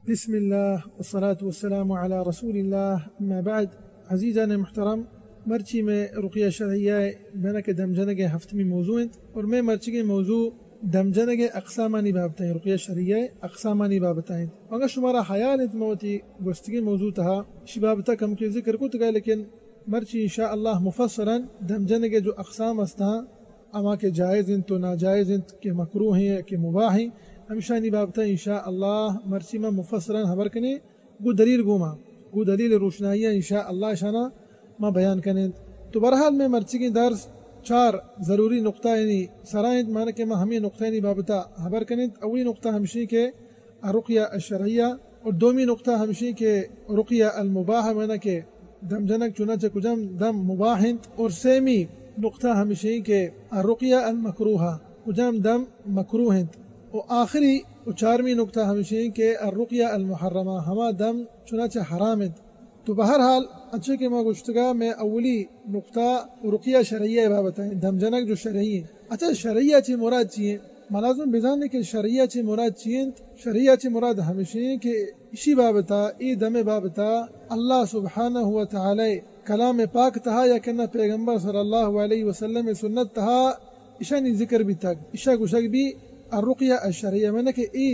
بسم الله والصلاة والسلام على رسول الله اما بعد. عزیزان محترم، مرچی میں رقیہ شرعیہ میں کہ دمجنگ ہفتمی موضوع اور میں مرچی کے موضوع دمجنگ اقسامانی بابتائیں رقیہ شرعیہ اقسامانی بابتائیں اگر شمارا حیال اتموتی گوستگی موضوع تھا اسی بابتا کم کے ذکر کو تگا، لیکن مرچی انشاءاللہ مفصلا دمجنگ جو اقسام استا اما کے جائز ہیں تو ناجائز ہیں کہ مکروہ ہیں کہ مباح ہیں ہمشانی بابتا انشاءاللہ مرچی میں مفصلا خبر کنے گو دلیل گوما گو دلیل روشنائیہ انشاءاللہ شانہ ما بیان کنیں. تو بہرحال میں مرچی کی درس 4 ضروری نقطہ یعنی سرائند مانا کہ میں ہمیں نقطہ یعنی بابتا خبر کنیں. اولی نقطہ ہمشی کے رقیہ الشرعیہ اور دومی نقطہ ہمشی کے رقیہ المباح مانا کہ دم جنک چنانچہ کجم دم مباح اور سیمی نقطہ ہمشی کے رقیہ المکروہ کجم دم مکروہ اور آخری و 4ویں نقطہ ہمشی کے الرقیہ المحرمہ ہما دم چنانچہ حرام ہے. تو بہرحال اچھے کہ میں گشتگا میں اولی نقطہ رقیہ شرعیہ بابتائیں دم جنک جو شرعی ہیں. اچھا شرعیہ چی مراد چیئیں ملازم بزانے کہ شرعیہ چی مراد چیئیں شرعیہ چی مراد ہمشی کہ اسی بابتا ای دم بابتا اللہ سبحانہ و تعالی کلام پاک تہا یا کنا پیغمبر صلی اللہ علیہ وسلم سنت تہا اشانی ذکر بھی تک اشا گشک بھی الرقیہ الشرعیہ میں نے کہ ای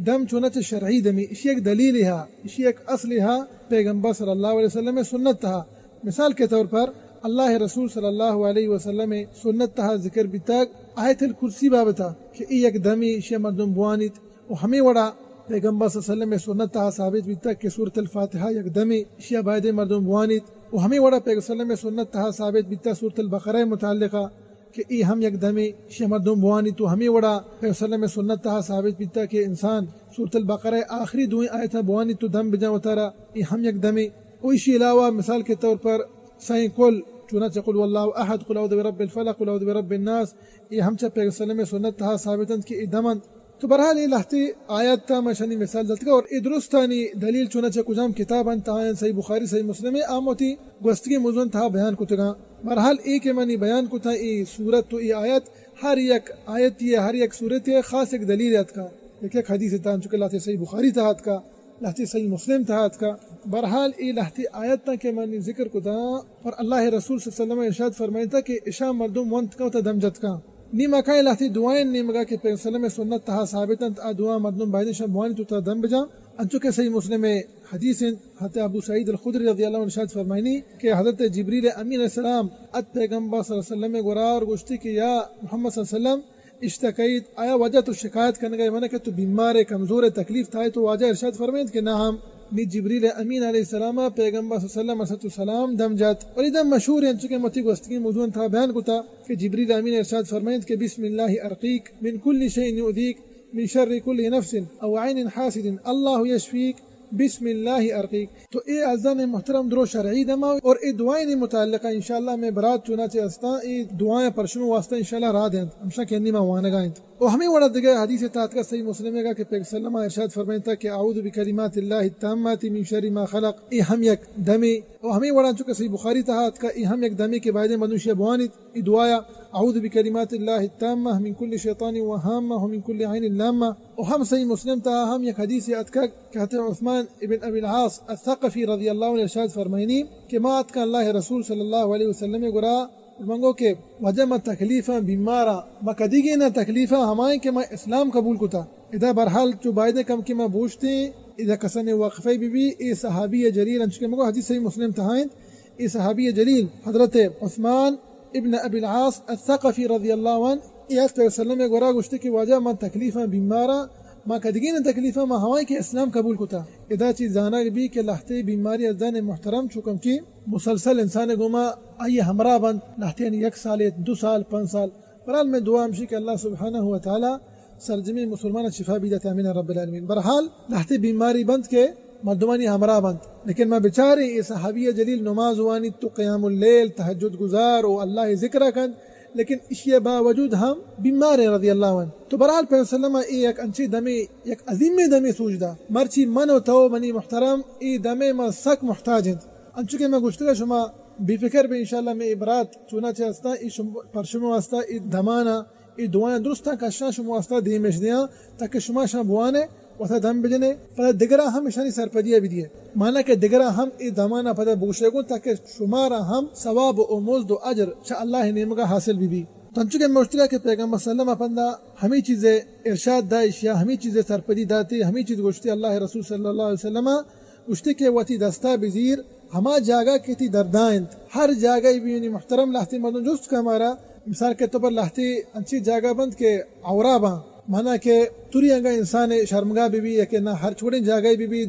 دم چونچہ شرعی دمی اسی ایک دلیل ہے اسی ایک اصل ہے پیغمبر صلی اللہ علیہ وسلم سنت تہا. مثال کے طور پر اللہ رسول صلی اللہ علیہ وسلم سنت تہا ذکر بھی تک آیت الکرسی بابتا کہ ای ایک دمی اسی مردم بوانیت و ہمیں وڑا پیغمبر صلی اللہ علیہ وسلم سنت تہا ثابت بھی تک کہ سورۃ الفاتحہ یک دمی اسی عباد مردم بوانیت و ہمیں وڑا پیغمبر صلی اللہ علیہ وسلم سنت تہا ثابت بھی تک سورۃ البقرہ متعلقہ کہ ای ہم یک دمی اسی مردم بوانی تو ہمیں وڑا پیغمبر صلی اللہ علیہ وسلم سنت تہا ثابت بھی تک کہ انسان سورۃ البقرہ آخری دوئیں آیتہ بوانی تو دم بجا اتارا ای ہم یک دمی. و اسی علاوہ مثال کے طور پر سائیں کل چنانچہ قل واللہ احد قل اعوذ برب الفلق قل اعوذ برب الناس یہ ہم چا پیغمبر صلی اللہ علیہ وسلم سنت تہا ثابتن کہ ای دمن. تو برحال یہ لہتی آیت تا مشانی مثال دلتگا اور ای درستانی دلیل چنانچہ کجام کتاب انتا آئین صحیح بخاری صحیح مسلم آموتی گوستگی موضوع تہا بیان کتگا. برحال ای کے منی بیان کتا ای صورت تو ای آیت ہر یک آیت یہ ہر یک صورت یہ خاص ایک دلیل ہے کا ایک حدیث تان چکے لاتے صحیح بخاری تہات کا لہتی صحیح مسلم تہات کا. برحال ای لہتی آیت تا کے منی ذکر کتا اور اللہ رسول صلی اللہ علیہ وسلم ارشاد فرمائے تھا کہ اشا مردم ونت کا تا دمجت کا نیمہ کائیں لہتی دعائیں نیمگا کہ پیغمبر صلی اللہ علیہ وسلم سنت تہا ثابتاً تا دعا مردم باید شبوانی تو تا دم بجا انچو کہ صحیح مسلم حدیث حضرت ابو سعید الخدری رضی اللہ عنہ ارشاد فرمائنی کہ حضرت جبریل امین علیہ السلام ات پیغمبر صلی اللہ علیہ وسلم گورا اور گوشتی کہ یا محمد صلی اللہ علیہ وسلم اشتکیت آیا وجہ تو شکایت کرنے گئے منہ کہ تو بیمار کمزور تکلیف تھا تو واجہ ارشاد فرمائد کہ نہ ہم نی جبریل امین علیہ السلام پیغمبر صلی اللہ علیہ وسلم دم جات. اور ادھم مشہور ہیں چونکہ متی گوستگی موضوع تھا بیان کو تھا کہ جبریل امین ارشاد فرمائد کہ بسم اللہ ارقیک من کل شیء یؤذیک من شر کل نفس او عین حاسد اللہ یشفیک بسم اللہ ارقیک. تو اے عزیزان محترم درو شرعی دما اور اے دعائیں متعلقہ انشاءاللہ میں برات چنانچہ استا اے دعائیں پرشنو واسطہ انشاءاللہ را دیں ہمشہ کہنی ما وانگائیں. اور ہمیں وڑا دیگا حدیث تحت کا صحیح مسلم ہے کہ پیغمبر صلی اللہ علیہ وسلم ارشاد فرمائے تھا کہ اعوذ بکلمات اللہ التامات من شر ما خلق ای ہم یک دمی. اور ہمیں وڑا چکہ صحیح بخاری تحت کا ای ہم یک دمی کے بعد منوشی بوانیت ای دعایا اعوذ بکلمات اللہ التامہ من کل شیطان وہامہ ومن کل عین لامہ. اور ہم صحیح مسلم تھا ہم یک حدیث اتکا کہتے عثمان ابن ابی العاص الثقفی رضی اللہ عنہ ارشاد فرمائنی کہ ما اتکا اللہ رسول صلی اللہ علیہ وسلم گرا منگو کہ وجہ میں تکلیفہ بیمارہ میں کدیگی نہ تکلیفہ ہمائیں کہ میں اسلام قبول کتا. ادھا برحال جو بائدے کم کی میں بوجھتے ہیں ادھا کسن وقفی بی اے صحابی جلیل انچکے مگو حدیث صحیح مسلم تہائیں اے صحابی جلیل حضرت عثمان ابن ابی العاص الثقفی رضی اللہ عنہ یہ صلی اللہ علیہ وسلم گورا گوشتے کہ وجہ میں تکلیفہ بیمارہ ما کدگی نہ تکلیفہ ما ہوائیں کہ اسلام قبول کتا. ادا چیز جانا بھی کہ لہتے بیماری ازدان محترم چکم کی مسلسل انسان گما آئیے ہمراہ بند لہتے یعنی 1 سال 2 سال 5 سال. برحال میں دعا ہمشی کہ اللہ سبحانہ و تعالی سرجمی مسلمان شفا بیدت امین رب العالمین. برحال لہتے بیماری بند کے مردمانی ہمراہ بند لیکن میں بچاری یہ صحابی جلیل نماز وانی تو قیام اللیل تہجد گزار و اللہ ذکر کن لیکن اشیاء باوجود ہم بیمار ہیں رضی اللہ عنہ. تو برحال پیغمبر صلی اللہ علیہ وسلم ایک انچی دمی ایک عظیم دمی سوچدا مرچی من و تو منی محترم ای دمی ما سک محتاج ہیں انچو کہ میں گشتگا شما بی فکر بھی انشاءاللہ میں عبرات چونچہ استا ای پرشمو استا ای دمانا ای دعائیں درستا کشنا شما استا دیمش دیا تاکہ شما بوانے وتا دم بجنے پدا دگرا ہم اشانی سرپدیہ بھی دیے مانا کہ دگرا ہم ای دمانا پدا بوشے گو تاکہ شمارا ہم ثواب و مزد و اجر چا اللہ نیمگا حاصل بھی تنچو کے مشترہ کے پیغمبر صلی اللہ علیہ وسلم پندہ ہمیں چیزیں ارشاد دائش یا ہمیں چیزیں سرپدی داتی ہمیں چیز گوشتی اللہ رسول صلی اللہ علیہ وسلم گوشتی کے واتی دستا بزیر ہما جاگا کی تی دردائند ہر جاگا بھی محترم لاہتی مردم جست کا ہمارا مثال کے طور پر لاہتی انچی جاگا بند کے عوراباں مانا کہ توری انگا انسان شرمگاہ بھی یا کہ نہ ہر چھوڑیں جاگہ بھی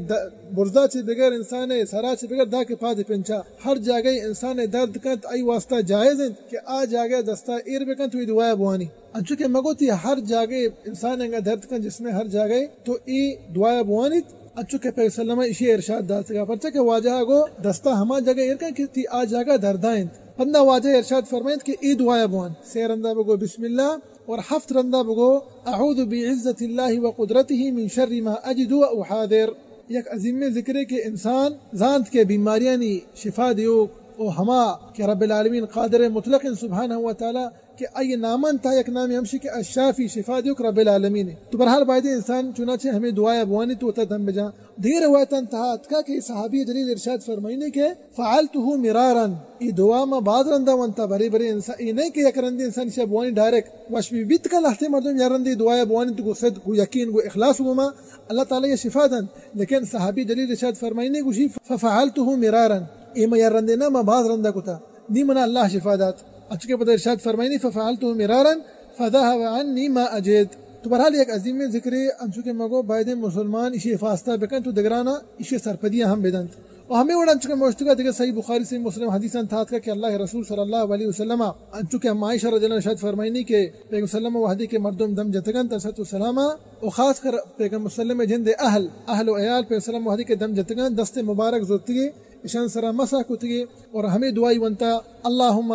برزا چی بغیر انسان سرا چی بغیر دا کے پاد پنچا ہر جاگہ انسان درد کنت ای واسطہ جائز ہیں کہ آ جاگہ دستا ایر بکن تو ای دعا بوانی انچو کہ مگو تی ہر جاگہ انسان انگا درد کن جس میں ہر جاگہ تو ای دعا بوانی انچو کہ پیغمبر صلی اللہ علیہ وسلم اسی ارشاد داتا گا پرچہ کہ واجہ گو دستا ہما جاگہ ایر کن کہ تی آ جاگہ دردائیں پندہ واجہ ارشاد فرمائیں کہ ای دعا بوان سیر اندہ بگو بسم اللہ اور ہفت رندہ بگو اعوذ بعزت اللہ و قدرتہ من شر ما اجد و احاذر یک عظیم ذکر ہے کہ انسان ذات کے بیماریاں نی شفا دیو او ہما کہ رب العالمین قادر مطلق سبحانہ و تعالی کہ ای نامن تا یک نام ہمشی کہ الشافی شفا دیو رب العالمین تو برحال باید انسان چنانچہ ہمیں دعائیں بوانی تو تا دم بجا دیر روایتاں تہات کا کہ صحابی جلیل ارشاد فرمائنے کہ فعلته مرارا ای دعا ما بعد رندہ وانتا بری بری انسان ای نہیں کہ یک رندی انسان شاہ بوانی ڈائریکٹ وش بھی بیت کا لحتے مردم یا رندی دعائیں بوانی تو صدق کو یقین کو اخلاص ہوما اللہ تعالی یہ شفا دن لیکن صحابی جلیل ارشاد فرمائنے کو ففعلته مرارا ای ما یا رندی نا ما بعد رندہ کو تا نی منا اللہ شفا دات اچھے پتہ ارشاد فرمائنی ففعلته مرارا فذهب عني ما اجد تو برحال ایک عظیم ذکر انچو کے مگو باید مسلمان اسی فاستہ بکن تو دگرانا اسی سرپدیاں ہم بدند اور ہمیں وڑا انچو کے موشتگا دیگر صحیح بخاری سے مسلم حدیثاً تھات کا کہ اللہ رسول صلی اللہ علیہ وسلم انچو کے ہم عائشہ رضی اللہ عنہ شاید فرمائنی کہ پیغمبر صلی اللہ علیہ وسلم وحدی کے مردم دم جتگن ترسط والسلام اور خاص کر پیغمبر صلی اللہ علیہ وسلم جند اہل و عیال پیغمبر صلی اللہ علیہ وسلم وحدی کے دم جتگن دست مبارک زورتگی اشان سرا مسا کتگی اور ہمیں دعائی ونتا اللہم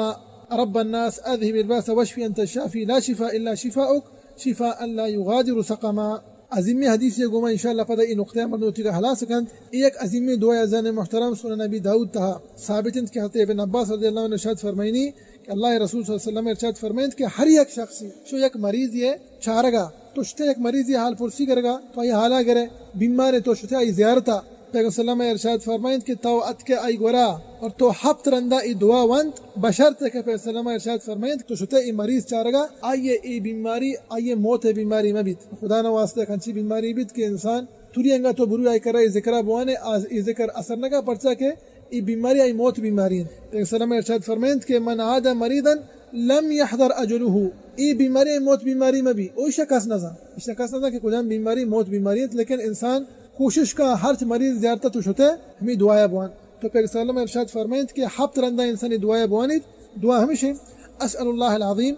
رب الناس اذهب الباس واشفي انت الشافي لا شفاء الا شفاؤك شفاء لا يغادر سقما عظیم حدیث یہ گوما انشاءاللہ پتہ یہ نقطہ مردوتی کا حلا سکند ایک عظیم دعا ازان محترم سنن نبی داؤد تہا ثابت کہ حضرت ابن عباس رضی اللہ عنہ ارشاد فرمائنی کہ اللہ رسول صلی اللہ علیہ وسلم ارشاد فرمائند کہ ہر ایک شخص شو ایک مریض یہ چارگا تو شتے ایک مریض یہ حال پرسی کرے گا تو یہ حالا کرے بیمار تو شتے ای زیارتا پیغمبر صلی اللہ علیہ وسلم ارشاد فرمائند کہ تو ات کے آئی گورا اور تو ہفت رندہ ای دعا وند بشرط کہ پیغمبر صلی اللہ علیہ وسلم ارشاد فرمائند تو شتے ای مریض چارگا آئیے ای بیماری آئیے موت بیماری میں بیت خدا نہ واسطے کنچی بیماری بیت کہ انسان توری انگا تو برو آئی کرا ای ذکرہ بوانے ای ذکر اثر نگا پرچا کہ ای بیماری آئی موت بیماری ہیں پیغمبر صلی اللہ علیہ وسلم ارشاد فرمائند کہ من عاد مریضا لم يحضر اجله ای بیماری موت بیماری میں بھی او شکست نہ کہ کجا بیماری موت بیماری ہے لیکن انسان کوشش کا ہر مریض زیارت تو شتے ہمیں دعائیں بوان تو پیغمبر صلی اللہ علیہ وسلم ارشاد فرمائند کہ ہفت رندہ انسانی دعائیں بوانی دعا ہمیشہ اسأل اللہ العظیم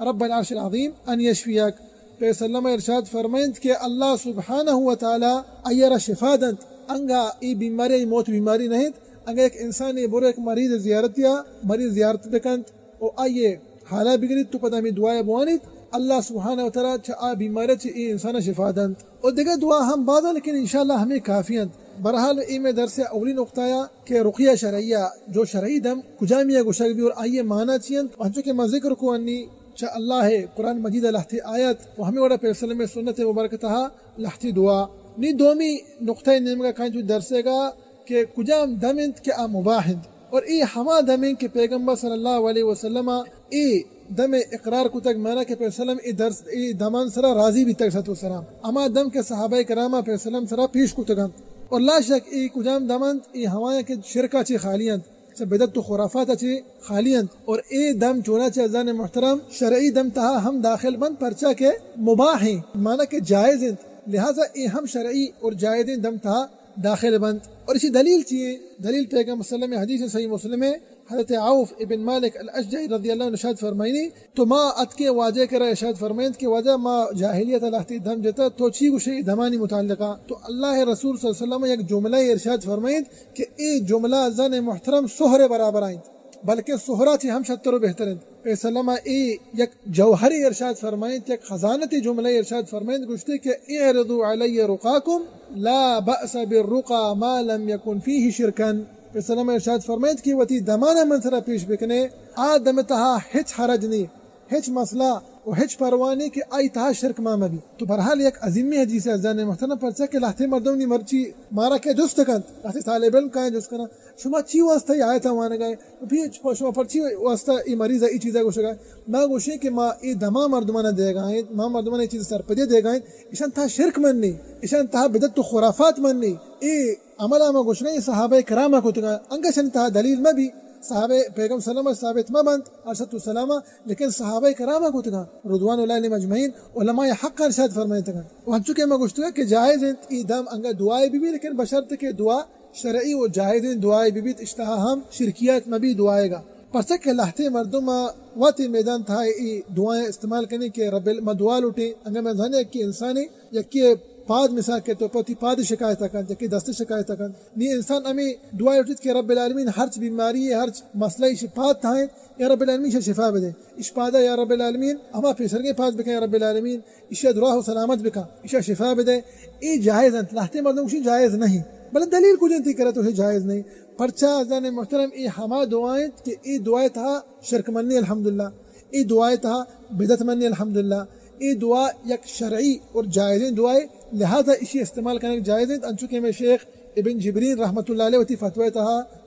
رب العرش العظیم ان یشفیک پیغمبر صلی اللہ علیہ وسلم ارشاد فرمائند کہ اللہ سبحانہ و تعالی ایرا شفا دند انگا ای بیماری موت بیماری نہیں انگا ایک انسانی برو ایک مریض زیارت یا مریض زیارت بکند او آئیے حالا بگرید تو پتہ ہمیں دعائیں بوانی اللہ سبحانہ و تعالی چا بیماری چا ای انسان شفا دند اور دیگر دعا ہم بعضا لیکن انشاءاللہ ہمیں کافیاں برحال ای میں درس اولی نقطہ کہ رقیہ شرعیہ جو شرعی دم کجامیہ گوشک بھی اور آئیے معنی چین وانچو کہ میں ذکر کو انی چا اللہ ہے قرآن مجید لحتی آیت و ہمیں وڑا پیغمبر صلی اللہ علیہ وسلم سنت مبارکتہا لحتی دعا نی دومی نقطہ نمگا کھائیں جو درسے گا کہ کجام دمند کہ مباہند اور ای ہما دمند کہ پیغمبر صلی اللہ علیہ وسلم ای دم اقرار کو تک مانا کہ پیغمبر صلی اللہ علیہ وسلم درس ای دمان سرا راضی بھی تک ستو سلام اما دم کے صحابہ کرامہ پیغمبر صلی اللہ علیہ وسلم سرا پیش کو تگن اور لا شک ای کجام دمند ای ہمایا کہ شرکا چی خالیاں بدعت و خرافات چی خالیاں اور ای دم چونا چی ازان محترم شرعی دم تہا ہم داخل بند پرچا کے مباح ہیں مانا کہ جائز ہیں لہذا ای ہم شرعی اور جائز دم تہا داخل بند اور اسی دلیل چیئے دلیل پیغمبر صلی اللہ علیہ وسلم حدیث صحیح مسلم ہے حضرت عوف ابن مالک الاشجعی رضی اللہ عنہ ارشاد فرمائنی تو ما اتکے واجہ کرا ارشاد فرمائند کہ واجہ ما جاہلیت لہتی دم جتا تو چی گوشے دمانی متعلقہ تو اللہ رسول صلی اللہ علیہ وسلم ایک جملہ ارشاد فرمائند کہ ای جملہ زن محترم سہرے برابر آئند بلکہ سہرہ چی ہم شتر و بہترند اے سلمہ ای یک جوہری ارشاد فرمائند یک خزانتی جملہ ارشاد فرمائند گوشتے کہ اعرضوا علی رقاکم لا بأس بالرقا ما لم يكن فيه شرکن پھر سلام ارشاد فرمائند کی وتی دمانہ منصرہ پیش بکنے آدم تہا ہچ حرج نہیں ہچ مسئلہ و هیچ پروانی که ای تا شرک ما مبی. تو برحال یک عظیمی حدیث ازدان محترم پرسه که لحظه مردم مرچی مارا که جست کند لحظه طالب علم که جست کنه شما چی واسطه ای آیت وانه گای پی شما پرچی واسطه ای مریض ای چیزا گوشه گای ما گوشه که ما ای دما مردمان دیگاین ما مردمان ای چیز سر پدی دیگاین ایشان تا شرک مننی ایشان تا بدعت و خرافات مننی ای عمل ما گوشه صحابه کرام کو تگا انگشن تا دلیل مبی صحابه پیغمبر سلام ثابت ما بند ارشد السلام لیکن صحابه کرام کو تگا رضوان الله علیهم اجمعین علماء حق ارشاد فرمائے تگا وہاں چکے ما گوشتگا کہ جائز ہے ای دم انگا دعائیں بھی لیکن بشرط کہ دعا شرعی و جائز دعائیں بھی اشتہا ہم شرکیات میں بھی دعائے گا پرسے کہ لہتے مردم واتی میدان تھا ای دعائیں استعمال کرنے کے رب المدوال اٹھے انگا میں دھانے کہ انسانی یکی پاد مثال کے تو پتی پاد شکایت کن کہ دست شکایت کن نی انسان امی دعا اٹھت کہ رب العالمین ہر بیماری ہر مسئلہ شفات تھائیں یا رب العالمین شفا بدے اش پادا یا رب العالمین اما پیسر کے پاس بکا یا رب العالمین اشا دعا و سلامت بکا اشا شفا بدے ای جائز انت لہتے مردم کچھ جائز نہیں بلے دلیل کو جنتی کرے تو جائز نہیں پرچا ازدان محترم ای ہما دعائیں کہ ای دعائیں تھا شرک منی الحمدللہ ای دعائیں تھا بدعت منی الحمدللہ ای دعا یک شرعی اور جائز دعائیں لہذا اسی استعمال کرنے جائز ہیں انچکے میں شیخ ابن جبرین رحمۃ اللہ علیہ وتی فتوی تھا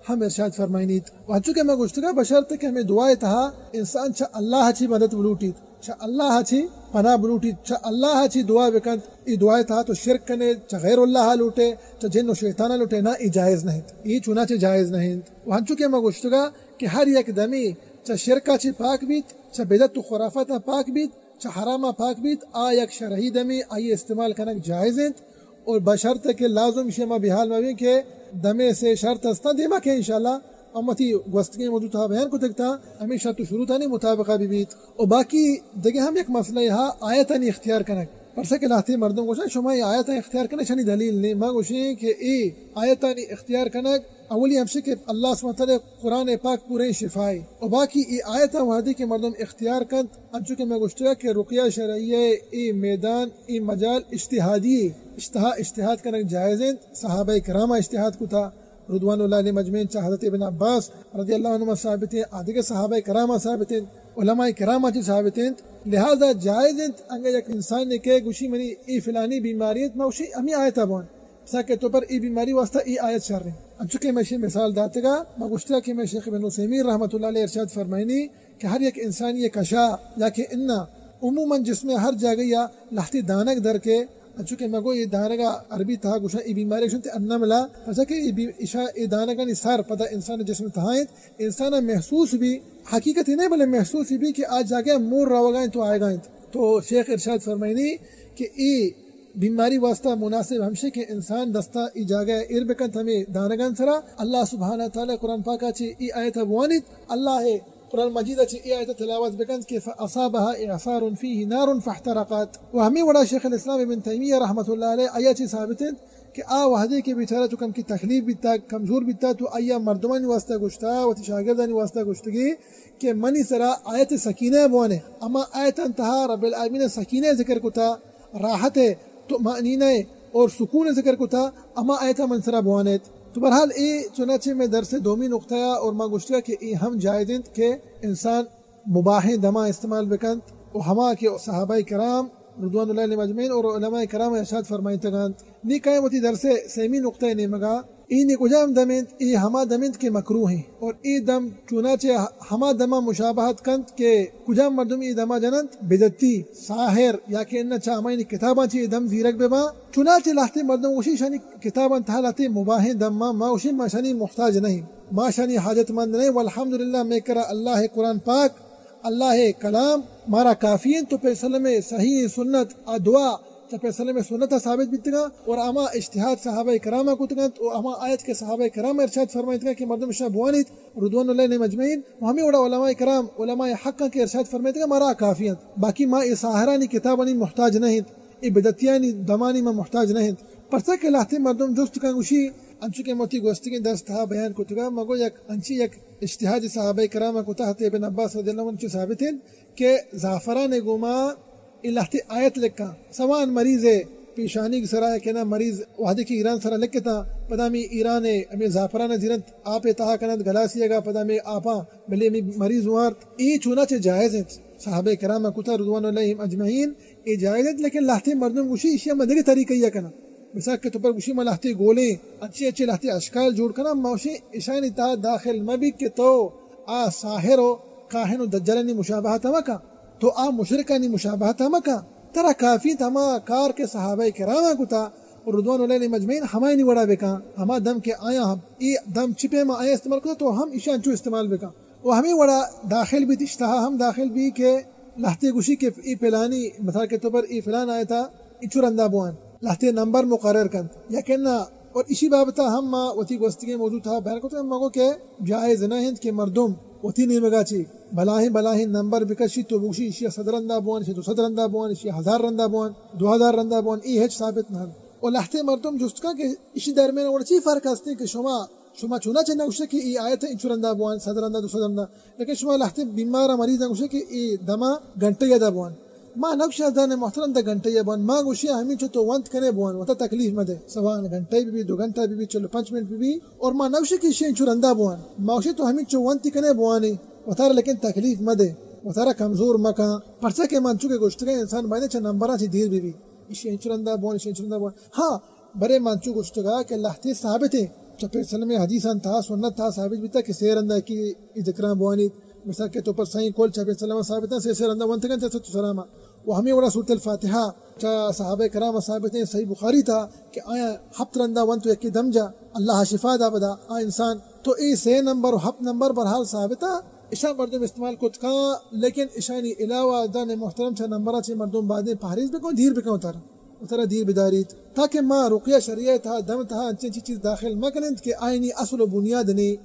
ہم ارشاد فرمائنیت وانچکے میں گوشتگا بشرط کہ ہمیں دعائیں تھا انسان چھ اللہ چھ مدد بلوٹیت چھ اللہ چھ پناہ بلوٹیت چھ اللہ چھ دعا بکند ای دعائیں تھا تو شرک کنے چھ غیر اللہ لوٹے چھ جن و شیطانہ لوٹے نہ ای جائز نہیں ای چنانچہ جائز نہیں وانچکے میں گوشتگا کہ ہر یک دمی چھ شرکا چھ پاک بیت چھ بدعت و خرافات پاک بیت چھ حرامہ پاک بیت آ یک شرعی دمی آئی استعمال کرنا جائز ہیں اور بشرط کہ لازم شما بحال میں کہ دمے سے شرط استا دیما کہ انشاءاللہ امتی گوستگی موجود تھا بیان کو تکتا ہمیشہ تو شروع تھا نہیں مطابقہ بھی بیت اور باقی دیکھیں ہم ایک مسئلہ یہاں آیتانی اختیار کرنا پرسے کہ لاہتی مردم گوشن شما یہ آیتانی اختیار کرنا چھنی دلیل نہیں ما گوشیں کہ ای آیتانی اختیار کرنا اولی ہمشہ کہ اللہ سبحانہ وتعالی قرآن پاک پورے شفائی اور باقی ای آیتہ وحدی کے مردم اختیار کند انچو کہ میں گوشتگا کہ رقیہ شرعیہ ای میدان ای مجال اجتہادی اجتہاد کرنا جائز ہیں صحابہ کرامہ اجتہاد کو تھا رضوان اللہ علیہ مجمعین چاہ حضرت ابن عباس رضی اللہ عنہ ثابت ہیں آدھے صحابہ کرامہ ثابت ہیں علماء کرامہ چی ثابت ہیں لہذا جائز ہیں انگا یک انسان نے کہ گوشی منی ای فلانی بیماریت موشی ہمیں آیتہ بون ساکہ تو پر ای بیماری واسطہ ای آیت شر رہے ہیں چونکہ میں مثال داتے گا میں گوشتا کہ میں شیخ ابن عثیمین رحمۃ اللہ علیہ ارشاد فرمائنی کہ ہر ایک انسان یہ کشا یا کہ انا عموماً جس میں ہر جگہ یا لہتی دانک در کے چونکہ میں گو یہ دانگا عربی تھا گوشا ای بیماری شنتے انا ملا ایسا کہ ای دانگا نی سار پتہ انسان جسم تھائیں انسان محسوس بھی حقیقت ہی نہیں بلے محسوس بھی کہ آج جاگے مور رو گائیں تو آئے گائیں تو شیخ ارشاد فرمائنی کہ ای بیماری واسطہ مناسب ہمشہ کہ انسان دستا ای جاگہ اربکن ہمیں دانگان سرا اللہ سبحانہ تعالی قرآن پاکا چی ای آیت بوانیت اللہ قرآن مجید چی ای آیت تلاوت بکن کہ فاصابها اعصار فیہ نار فاحترقات و ہمیں وڑا شیخ الاسلام ابن تیمیہ رحمۃ اللہ علیہ آیا چی ثابت ہیں کہ وحدے کے بیچارہ تو کم کی تکلیف بیتا کمزور بیتا تو آیا مردمان واسطہ گشتا و شاگردان واسطہ گشتگی کہ منی سرا آیت سکینہ بوانے اما آیت انتہا رب العالمین سکینہ ذکر کو تھا راحت تو معنینہ اور سکون ذکر کو تھا اما آیتہ منصرہ بوانیت تو برحال ای چنانچہ میں درس دومی نقطہ اور ما گوشتگا کہ ای ہم جائدند کہ انسان مباح دما استعمال بکند و ہما کہ صحابہ کرام رضوان اللہ علیہ مجمعین اور علماء کرام ارشاد فرمائیں تگند نی قائم ہوتی درس سیمی نقطہ نیمگا ای نی کجام دمند ای ہما دمند کے مکروہ ہیں اور ای دم چنانچہ ہما دما مشابہت کند کہ کجام مردم ای دما جنند بدتی ساحر یا کہ انہ چامائنی کتاباں چی دم زیرک بما چنانچہ لاہتے مردم وشی شانی کتاباں تھا لاتے مباح دم ما وشی ما شانی محتاج نہیں ما شانی حاجت مند نہیں والحمدللہ میں کرا اللہ قرآن پاک اللہ کلام مارا کافی ہیں تو پیسل میں صحیح سنت دعا تو پیسل میں سنت ثابت بیتگا اور اما اجتہاد صحابہ کرامہ کو تگا اور اما آیت کے صحابہ کرام ارشاد فرمائیتگا کہ مردم شاہ بوانیت رضوان اللہ علیہ مجمعین ہمیں اڑا علماء کرام علماء حق کے ارشاد فرمائیتگا مارا کافی ہیں باقی ما ای ساہرانی کتابانی محتاج نہیں ای بدتیانی دمانی ما محتاج نہیں پرسا کہ لاہتے مردم جست کا گوشی انچو کے موتی گوستگی درس تھا بیان کو تگا مگو یک انچی یک اجتہاد صحابہ کرامہ کو تحت ابن عباس رضی اللہ عنہ ثابت ہیں کہ زعفران گوما الہتی آیت لکھا سوان مریض پیشانی سرا کہ نا مریض وحدی کی ایران سرا لکھتا پدا میں ایران امی زعفران زیرت آپ تہا کنند گلاسیے گا پدا میں آپا بلے میں مریض ہوار ای چونا چے جائز ہیں صحابہ کرام کتا رضوان علیہم اجمعین ای جائز ہیں لیکن لاہتے مردم گوشی اشیاء مدگی طریقہ یہ کنا مثال کے طور پر گوشی میں لاہتے گولے اچھے اچھے لاہتے اشکال جوڑ کنا موشی اشانی تا داخل مبی کے تو آ ساحر و کاہن و دجالانی مشابہت مکا تو آ مشرکانی مشابہت مکا ترا کافی تما کار کے صحابہ کرام کتا رضوان علیہم اجمعین ہمیں نہیں وڑا بکا ہما دم کے آیا ہم ای دم چھپے میں آیا استعمال کتا تو ہم اشان چو استعمال بکا وہ ہمیں وڑا داخل بھی تشتہا ہم داخل بھی کہ لہتے گوشی کے ای پلانی مثال کے طور پر ای فلان آیا تھا ای چورندہ بوان لہتے نمبر مقرر کن یا کہنا اور اسی بابتا ہم ما وتی گوستگی موجود تھا بہر کو تو ہم مگو کہ جائز نہ ہند کہ مردم وتی نہیں مگا چی بلاہی نمبر بکشی تو گوشی اشیا 100 رندہ بوان اشیا 200 رندہ بوان اشیا 1000 رندہ بوان 2000 رندہ بوان ای ہچ ثابت نہ اور لہتے مردم جست کا کہ اسی درمیان اور چی فرق ہستے کہ شما چونا چنہ گوشے کہ ای آیت ہے انچورندہ بوان 100 رندہ 200 رندہ لیکن شما لہتے بیمارا مریض گوشے کہ ای دما گھنٹے یا دا بوان ما نقش دان محترم دا گھنٹے یا بوان ما گوشی ہمیں چھو تو وانت کنے بوان وتا تکلیف مدے سوان گھنٹے بھی 2 گھنٹہ بھی 45 منٹ بھی اور ما نقش کی شے انچورندہ بوان ما گوشی تو ہمیں چھو وانت کنے بوانی وتارا لیکن تکلیف مدے وتارا کمزور مکا پرچا کے منچو کے گوشت کے انسان بائنے چھ نمبرہ چھ دیر بھی اسی انچورندہ بوان اسی انچورندہ بوان ہاں برے منچو گوشت گا کہ لہتے ثابت ہے چپے سلم حدیثان تھا سنت تھا ثابت بھی تھا کہ سیر اندہ کی ذکران بوانی مثال کے تو پر صحیح کول چپے سلم ثابت ہے سیر اندہ وانتگن چاہتا تو سلامہ وہ ہمیں وڑا سورت الفاتحہ صحابہ کرام ثابت ہیں صحیح بخاری تھا کہ آیا ہفت رندہ ون تو ایک دم جا اللہ شفا دا بدا آ انسان تو ای 6 نمبر و 7 نمبر برحال ثابت ہے اشان مردم استعمال کو تھا لیکن اشانی علاوہ دان محترم چھ نمبرہ چھ مردم بعدیں پہریز بکن دیر بکن اترا دیر بداریت تاکہ ما رقیہ شریعہ تھا دم تھا انچی چیز داخل مکنند کہ آئینی اصل و بنیاد نہیں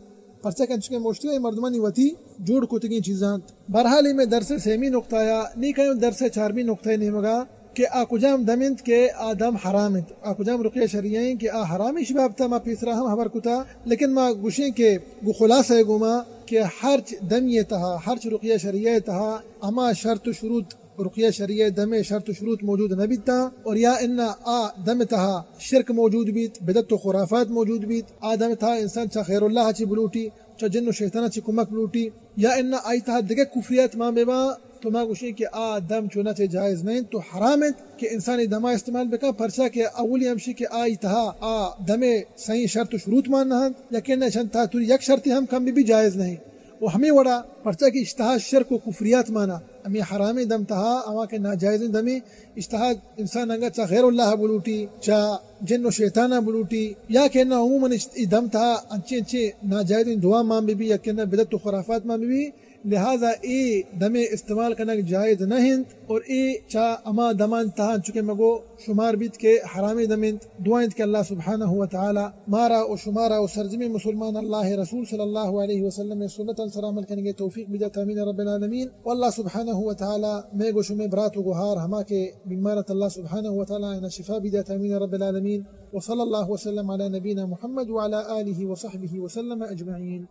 پرچہ کنچکے موشتی مردمانی وتی جوڑ کتگی چیزاں برحالی میں درس 6 نقطہ یا نہیں کہیں درس 4 نقطہ نہیں مگا کہ آ کجام دمند کہ آدم حرامت آ کجام رقیہ شریعیں کہ آ حرامی شباب تا ما پیسرا ہم حبر کتا لیکن ما گوشیں کہ گو خلاص ہے گوما کہ ہرچ دم یہ تہا ہرچ رقیہ شریعہ تہا اما شرط و شروط رقیہ شریعہ دم شرط و شروط موجود نہ بیتا اور یا انا آ دم تہا شرک موجود بیت بدعت و خرافات موجود بیت آ دم تہا انسان چا خیر اللہ چی بلوٹی چا جن و شیطانہ چی کمک بلوٹی یا انا آئی تہا دگے کفریات ما بیما تو ما گوشیں کہ آ دم چونا چے جائز نہیں تو حرام ہے کہ انسانی دما استعمال بکا پرچا کہ اولی ہمشی کہ آئی تہا آ دم صحیح شرط و شروط ماننا ہے یقینا چند تہا توری یک شرطی ہم کم بھی جائز نہیں وہ ہمیں وڑا پرچا کی اشتہا شرک و کفریات مانا امی حرامی دم تہا اما کے ناجائز دمی اشتہا انسان انگا چا غیر اللہ بلوٹی چا جن و شیطانہ بلوٹی یا کہنا عموماً دم تہا انچے ناجائز دعا مان بھی یا کہنا بدعت و خرافات مان بھی لہذا ای دم استعمال کرنا جائز نہیں اور ای چا اما دمان تہا چکے مگو شمار بیت کے حرامی دمند دعائیں کہ اللہ سبحانہ وتعالی مارا و شمارا و سرزمی مسلمان اللہ رسول صلی اللہ علیہ وسلم سنت سلام علیکن کے توفیق بدعت امین رب العالمین واللہ سبحانہ وتعالی میں گو شمی برات و گوہار ہما کے بیمارت اللہ سبحانہ وتعالی ان شفا بدعت امین رب العالمین وصلی اللہ وسلم علی نبینا محمد وعلی آلہ وصحبہ وسلم اجمعین.